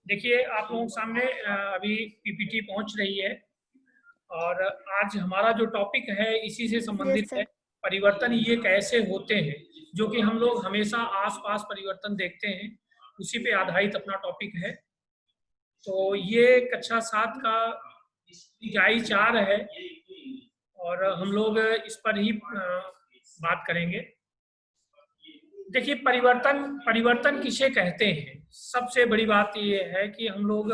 देखिए, आप लोगों के सामने अभी पीपीटी पहुंच रही है और आज हमारा जो टॉपिक है इसी से यस संबंधित है। सर। परिवर्तन ये कैसे होते हैं, जो कि हम लोग हमेशा आसपास परिवर्तन देखते हैं, उसी पे आधारित अपना टॉपिक है। तो ये कक्षा 7 का इकाई 4 है और हम लोग इस पर ही बात करेंगे। देखिए, परिवर्तन परिवर्तन किसे कहते हैं? सबसे बड़ी बात ये है कि हम लोग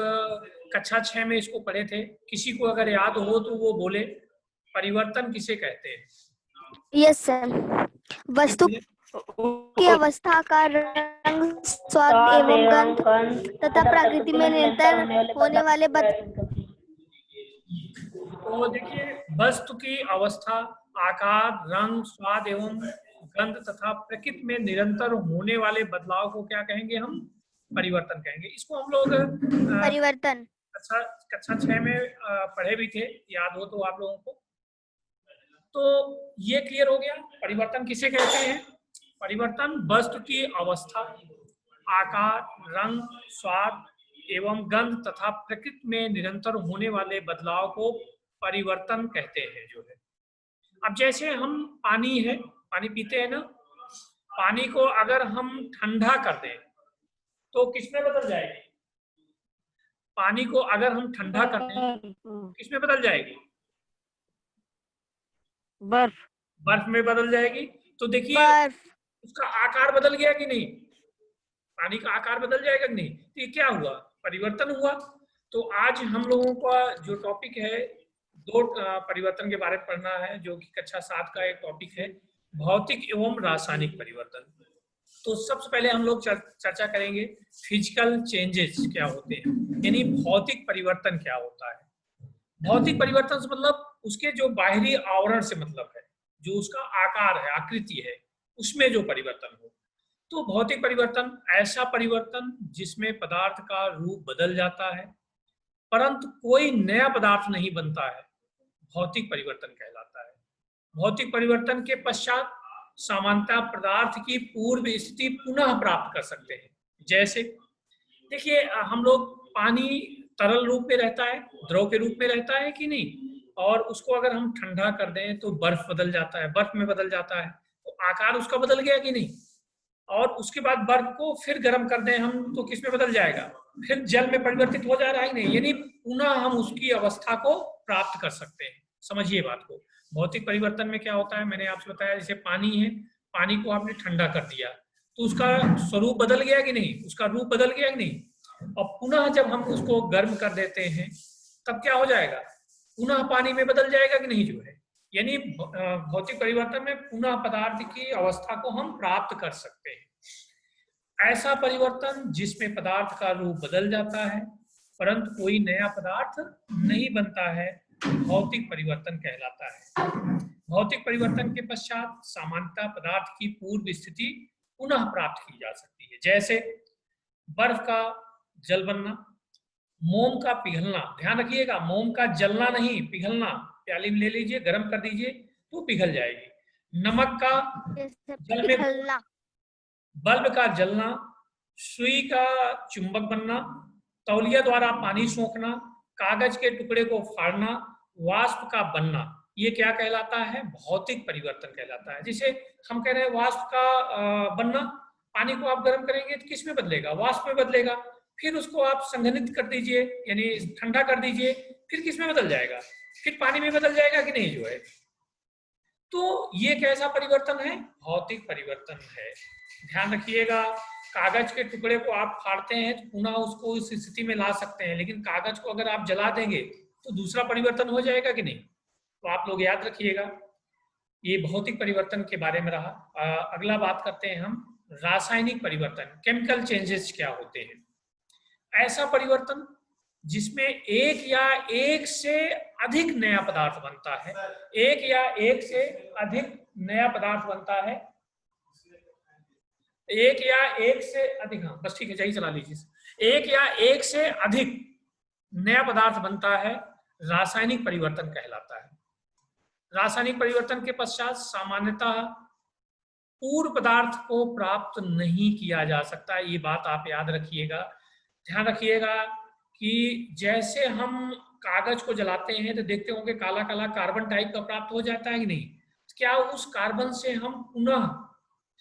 कक्षा 6 में इसको पढ़े थे। किसी को अगर याद हो तो वो बोले, परिवर्तन किसे कहते हैं? Yes sir. वस्तु की अवस्था का रंग, स्वाद एवं गंध तथा प्रकृति में निरंतर होने वाले तो देखिए, वस्तु की अवस्था, आकार, रंग, स्वाद एवं गंध तथा प्रकृति में निरंतर होने वाले बदलाव को क्या कहेंगे? हम परिवर्तन कहेंगे। इसको हम लोग परिवर्तन। कक्षा कक्षा 6 में पढ़े भी थे, याद हो तो आप लोगों को। तो ये क्लियर हो गया, परिवर्तन किसे कहते हैं। परिवर्तन वस्तु की अवस्था, आकार, रंग, स्वाद एवं गंध तथा प्रकृति में निरंतर होने वाले बदलाव को परिवर्तन कहते हैं, जो है। अब जैसे हम पानी है, पानी पीते हैं ना, पानी को अगर हम ठंडा कर दें तो किसमें बदल जाएगी? पानी को अगर हम ठंडा कर दें किसमें बदल जाएगी? बर्फ। बर्फ में बदल जाएगी। तो देखिए, बर्फ। उसका आकार बदल गया कि नहीं? पानी का आकार बदल जाएगा कि नहीं? तो ये क्या हुआ? परिवर्तन हुआ। तो आज हम लोगों का जो टॉपिक है, दो परिवर्तन के बारे में पढ़ना है, जो कि कक्षा 7 का एक टॉपिक है, भौतिक एवं रासायनिक परिवर्तन। तो सबसे पहले हम लोग चर्चा करेंगे फिजिकल चेंजेस क्या होते हैं, यानी भौतिक परिवर्तन क्या होता है। भौतिक परिवर्तन से मतलब उसके जो बाहरी आवरण से मतलब है, जो उसका आकार है, आकृति है, उसमें जो परिवर्तन हो। तो भौतिक परिवर्तन ऐसा परिवर्तन जिसमें पदार्थ का रूप बदल जाता है परंतु कोई नया पदार्थ नहीं बनता है, भौतिक परिवर्तन कहलाता है। भौतिक परिवर्तन के पश्चात सामान्यतः पदार्थ की पूर्व स्थिति पुनः प्राप्त कर सकते हैं। जैसे देखिए, हम लोग, पानी तरल रूप में रहता है, द्रव के रूप में रहता है कि नहीं, और उसको अगर हम ठंडा कर दें तो बर्फ बदल जाता है, बर्फ में बदल जाता है। तो आकार उसका बदल गया कि नहीं? और उसके बाद बर्फ को फिर गर्म कर दें हम तो किस में बदल जाएगा? फिर जल में परिवर्तित हो जा रहा है नहीं, यानी पुनः हम उसकी अवस्था को प्राप्त कर सकते हैं। समझिए बात को। भौतिक परिवर्तन में क्या होता है, मैंने आपसे बताया, जैसे पानी है, पानी को आपने ठंडा कर दिया तो उसका स्वरूप बदल गया कि नहीं, उसका रूप बदल गया कि नहीं, और पुनः जब हम उसको गर्म कर देते हैं तब क्या हो जाएगा? पुनः पानी में बदल जाएगा कि नहीं, जो है। यानी भौतिक परिवर्तन में पुनः पदार्थ की अवस्था को हम प्राप्त कर सकते हैं। ऐसा परिवर्तन जिसमें पदार्थ का रूप बदल जाता है परंतु कोई नया पदार्थ नहीं बनता है, भौतिक परिवर्तन कहलाता है। भौतिक परिवर्तन के पश्चात सामान्यतः पदार्थ की पूर्व स्थिति पुनः प्राप्त की जा सकती है। जैसे बर्फ का जल बनना, मोम का पिघलना। ध्यान रखिएगा, मोम का जलना नहीं, पिघलना। प्याली में ले लीजिए, गर्म कर दीजिए तो पिघल जाएगी। नमक का जल में, पिघलना। बल्ब का जलना, सुई का चुंबक बनना, तौलिया द्वारा पानी सोखना, कागज के टुकड़े को फाड़ना, वाष्प का बनना, ये क्या कहलाता है? भौतिक परिवर्तन कहलाता है। जिसे हम कह रहे हैं वाष्प का बनना, पानी को आप गर्म करेंगे तो किस में बदलेगा? वाष्प में बदलेगा। फिर उसको आप संघनित कर दीजिए, यानी ठंडा कर दीजिए, फिर किस में बदल जाएगा? फिर पानी में बदल जाएगा कि नहीं, जो है। तो ये कैसा परिवर्तन है? भौतिक परिवर्तन है। ध्यान रखिएगा, कागज के टुकड़े को आप फाड़ते हैं तो पुनः उसको उस स्थिति में ला सकते हैं, लेकिन कागज को अगर आप जला देंगे तो दूसरा परिवर्तन हो जाएगा कि नहीं? तो आप लोग याद रखिएगा, ये भौतिक परिवर्तन के बारे में रहा। अगला बात करते हैं हम रासायनिक परिवर्तन, केमिकल चेंजेस क्या होते हैं। ऐसा परिवर्तन जिसमें एक या एक से अधिक नया पदार्थ बनता है, एक या एक से अधिक नया पदार्थ बनता है, एक या एक से अधिक, हाँ बस ठीक है, यही चला लीजिए। एक या एक से अधिक नया पदार्थ बनता है, रासायनिक परिवर्तन कहलाता है। रासायनिक परिवर्तन के पश्चात सामान्यतः पूर्व पदार्थ को प्राप्त नहीं किया जा सकता, ये बात आप याद रखिएगा। ध्यान रखिएगा कि जैसे हम कागज को जलाते हैं तो देखते होंगे काला काला कार्बन टाइप का प्राप्त हो जाता है कि नहीं? क्या उस कार्बन से हम पुनः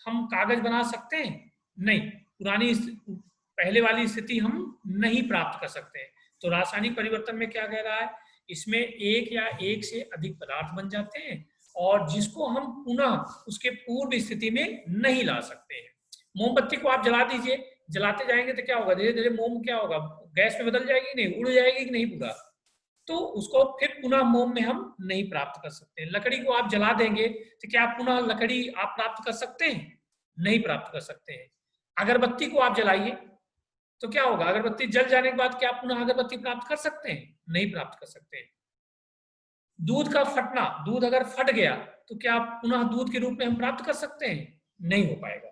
हम कागज बना सकते हैं? नहीं, पुरानी पहले वाली स्थिति हम नहीं प्राप्त कर सकते हैं। तो रासायनिक परिवर्तन में क्या कह रहा है, इसमें एक या एक से अधिक पदार्थ बन जाते हैं और जिसको हम पुनः उसके पूर्व स्थिति में नहीं ला सकते हैं। मोमबत्ती को आप जला दीजिए, जलाते जाएंगे तो क्या होगा, धीरे धीरे मोम क्या होगा, गैस में बदल जाएगी नहीं, उड़ जाएगी कि नहीं पूरा, तो उसको फिर पुनः मोम में हम नहीं प्राप्त कर सकते। लकड़ी को आप जला देंगे तो क्या पुनः लकड़ी आप प्राप्त कर सकते हैं? नहीं प्राप्त कर सकते हैं। अगरबत्ती को आप जलाइए तो क्या होगा, अगरबत्ती जल जाने के बाद क्या पुनः अगरबत्ती प्राप्त कर सकते हैं? नहीं प्राप्त कर सकते हैं। दूध का फटना, दूध अगर फट गया तो क्या पुनः दूध के रूप में हम प्राप्त कर सकते हैं? नहीं हो पाएगा।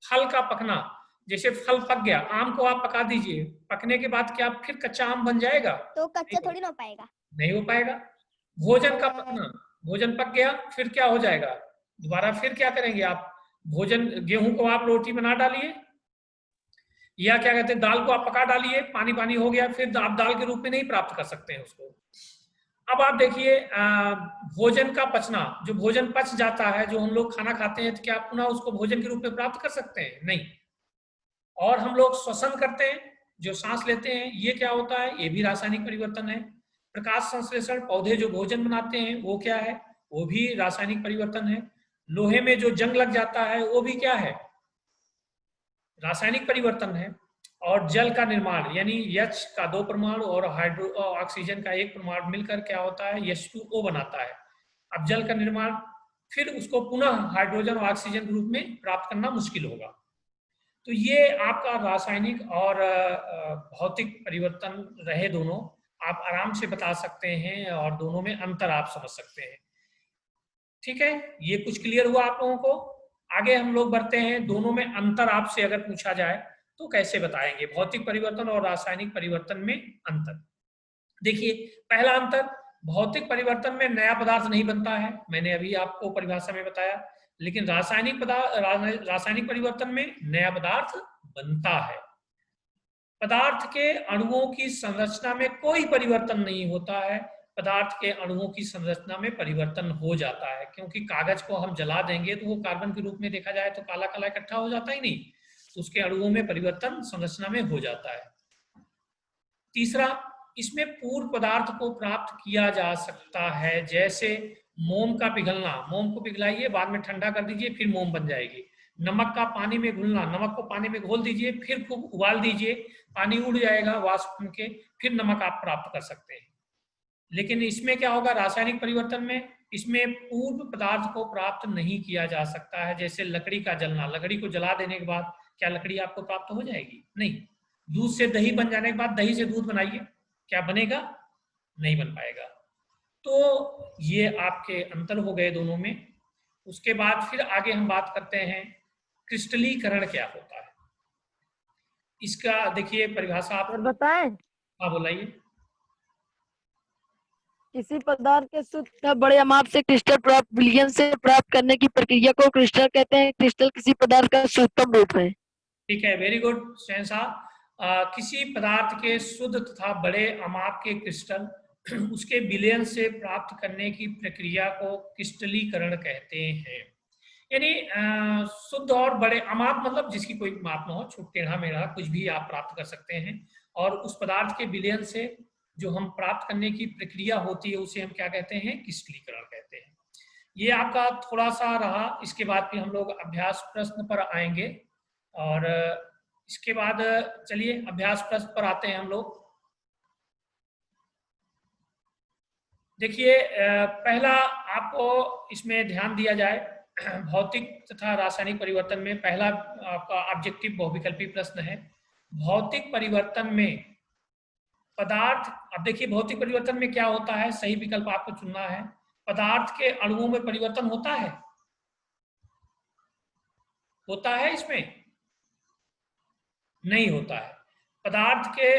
फल का पकना, जैसे फल पक गया, आम को आप पका दीजिए, पकने के बाद क्या फिर कच्चा आम बन जाएगा? तो कच्चा थोड़ी ना हो पाएगा। नहीं हो पाएगा। भोजन का पकना, भोजन पक गया फिर क्या हो जाएगा, दोबारा फिर क्या करेंगे आप, भोजन गेहूं को आप रोटी बना डालिए या क्या कहते हैं दाल को आप पका डालिए, पानी पानी हो गया, फिर आप दाल के रूप में नहीं प्राप्त कर सकते हैं उसको। अब आप देखिए भोजन का पचना, जो भोजन पच जाता है, जो हम लोग खाना खाते हैं, तो क्या पुनः उसको भोजन के रूप में प्राप्त कर सकते हैं? नहीं। और हम लोग श्वसन करते हैं, जो सांस लेते हैं, ये क्या होता है, ये भी रासायनिक परिवर्तन है। प्रकाश संश्लेषण, पौधे जो भोजन बनाते हैं वो क्या है, वो भी रासायनिक परिवर्तन है। लोहे में जो जंग लग जाता है वो भी क्या है, रासायनिक परिवर्तन है। और जल का निर्माण, यानी H का 2 परमाणु और ऑक्सीजन का 1 परमाणु मिलकर क्या होता है, H2O बनाता है। अब जल का निर्माण, फिर उसको पुनः हाइड्रोजन और ऑक्सीजन के रूप में प्राप्त करना मुश्किल होगा। तो ये आपका रासायनिक और भौतिक परिवर्तन रहे दोनों, आप आराम से बता सकते हैं और दोनों में अंतर आप समझ सकते हैं। ठीक है, ये कुछ क्लियर हुआ आप लोगों को? आगे हम लोग बढ़ते हैं, दोनों में अंतर आपसे अगर पूछा जाए तो कैसे बताएंगे, भौतिक परिवर्तन और रासायनिक परिवर्तन में अंतर। देखिए, पहला अंतर, भौतिक परिवर्तन में नया पदार्थ नहीं बनता है, मैंने अभी आपको परिभाषा में बताया। लेकिन रासायनिक परिवर्तन में नया पदार्थ बनता है। पदार्थ के अणुओं की संरचना में कोई परिवर्तन नहीं होता है, पदार्थ के अणुओं की संरचना में परिवर्तन हो जाता है, क्योंकि कागज को हम जला देंगे तो वो कार्बन के रूप में देखा जाए तो काला काला इकट्ठा हो जाता ही नहीं, तो उसके अणुओं में परिवर्तन संरचना में हो जाता है। तीसरा, इसमें पूर्व पदार्थ को प्राप्त किया जा सकता है, जैसे मोम का पिघलना, मोम को पिघलाइए, बाद में ठंडा कर दीजिए, फिर मोम बन जाएगी। नमक का पानी में घुलना, नमक को पानी में घोल दीजिए, फिर खूब उबाल दीजिए, पानी उड़ जाएगा वाष्प बन के, फिर नमक आप प्राप्त कर सकते हैं। लेकिन इसमें क्या होगा, रासायनिक परिवर्तन में इसमें पूर्व पदार्थ को प्राप्त नहीं किया जा सकता है। जैसे लकड़ी का जलना, लकड़ी को जला देने के बाद क्या लकड़ी आपको प्राप्त हो जाएगी? नहीं। दूध से दही बन जाने के बाद दही से दूध बनाइए, क्या बनेगा? नहीं बन पाएगा। तो ये आपके अंतर हो गए दोनों में। उसके बाद फिर आगे हम बात करते हैं क्रिस्टलीकरण क्या होता है। इसका देखिए परिभाषा आप बताएं। हाँ बोलाइए। किसी पदार्थ के शुद्ध बड़े माप से क्रिस्टल प्राप्त विलयन से प्राप्त करने की प्रक्रिया को क्रिस्टल कहते हैं। क्रिस्टल किसी पदार्थ का शुद्धतम रूप है। ठीक है, वेरी गुड साहब। किसी पदार्थ के शुद्ध तथा बड़े अमाप के क्रिस्टल उसके विलयन से प्राप्त करने की प्रक्रिया को क्रिस्टलीकरण कहते हैं। यानी शुद्ध और बड़े अमाप मतलब जिसकी कोई माप न हो, छोटा टेढ़ा मेढ़ा कुछ भी आप प्राप्त कर सकते हैं, और उस पदार्थ के विलयन से जो हम प्राप्त करने की प्रक्रिया होती है उसे हम क्या कहते हैं? क्रिस्टलीकरण कहते हैं। ये आपका थोड़ा सा रहा। इसके बाद फिर हम लोग अभ्यास प्रश्न पर आएंगे, और इसके बाद चलिए अभ्यास प्रश्न पर आते हैं हम लोग। देखिए, पहला आपको इसमें ध्यान दिया जाए, भौतिक तथा रासायनिक परिवर्तन में पहला आपका ऑब्जेक्टिव बहुविकल्पी प्रश्न है। भौतिक परिवर्तन में पदार्थ, अब देखिए भौतिक परिवर्तन में क्या होता है, सही विकल्प आपको चुनना है। पदार्थ के अणुओं में परिवर्तन होता है, होता है इसमें? नहीं होता है। पदार्थ के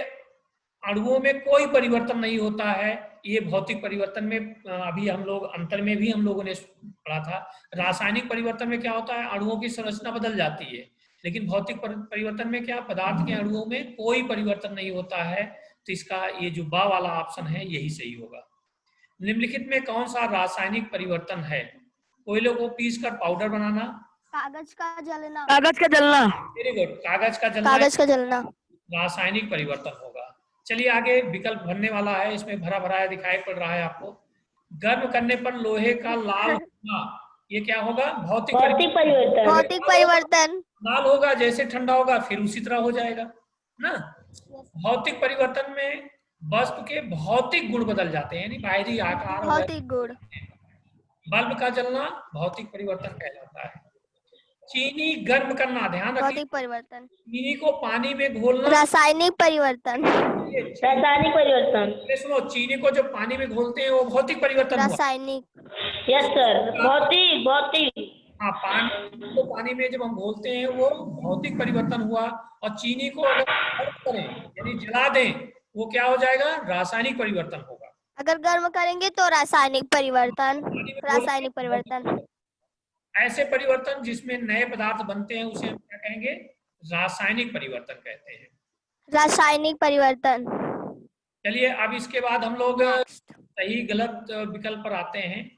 अणुओं में कोई परिवर्तन नहीं होता है। ये भौतिक परिवर्तन में अभी हम लोग अंतर में भी हम लोगों ने पढ़ा था। रासायनिक परिवर्तन में क्या होता है, अणुओं की संरचना बदल जाती है, लेकिन भौतिक परिवर्तन में क्या, पदार्थ के अणुओं में कोई परिवर्तन नहीं होता है। तो इसका ये जो बा वाला ऑप्शन है यही सही होगा। निम्नलिखित में कौन सा रासायनिक परिवर्तन है? कोयले को पीसकर पाउडर बनाना, कागज का जलना। कागज का जलना। वेरी गुड, कागज का जलना कागज का जलना रासायनिक परिवर्तन होगा। चलिए आगे विकल्प भरने वाला है, इसमें भरा भराया दिखाई पड़ रहा है आपको। गर्म करने पर लोहे का लाल होना, ये क्या होगा? भौतिक परिवर्तन। भौतिक परिवर्तन। लाल होगा, जैसे ठंडा होगा फिर उसी तरह हो जाएगा ना। भौतिक परिवर्तन में वस्तु के भौतिक गुण बदल जाते हैं, यानी बाहरी आकार वगैरह। भौतिक गुण। बल्ब का जलना भौतिक परिवर्तन कहलाता है। चीनी गर्म करना, ध्यान रखिए, भौतिक परिवर्तन। चीनी को पानी में घोलना रासायनिक परिवर्तन। रासायनिक परिवर्तन। ये सुनो, चीनी को जब पानी में घोलते हैं वो भौतिक परिवर्तन हुआ। रासायनिक। यस सर, भौतिक भौतिक। हाँ, पानी को पानी में जब हम घोलते हैं वो भौतिक परिवर्तन हुआ। और चीनी को अगर गर्म करें यानी जला दें, वो क्या हो जाएगा? रासायनिक परिवर्तन होगा। अगर गर्म करेंगे तो रासायनिक परिवर्तन। रासायनिक परिवर्तन। ऐसे परिवर्तन जिसमें नए पदार्थ बनते हैं उसे हम क्या कहेंगे? रासायनिक परिवर्तन कहते हैं। रासायनिक परिवर्तन। चलिए अब इसके बाद हम लोग सही गलत विकल्प पर आते हैं।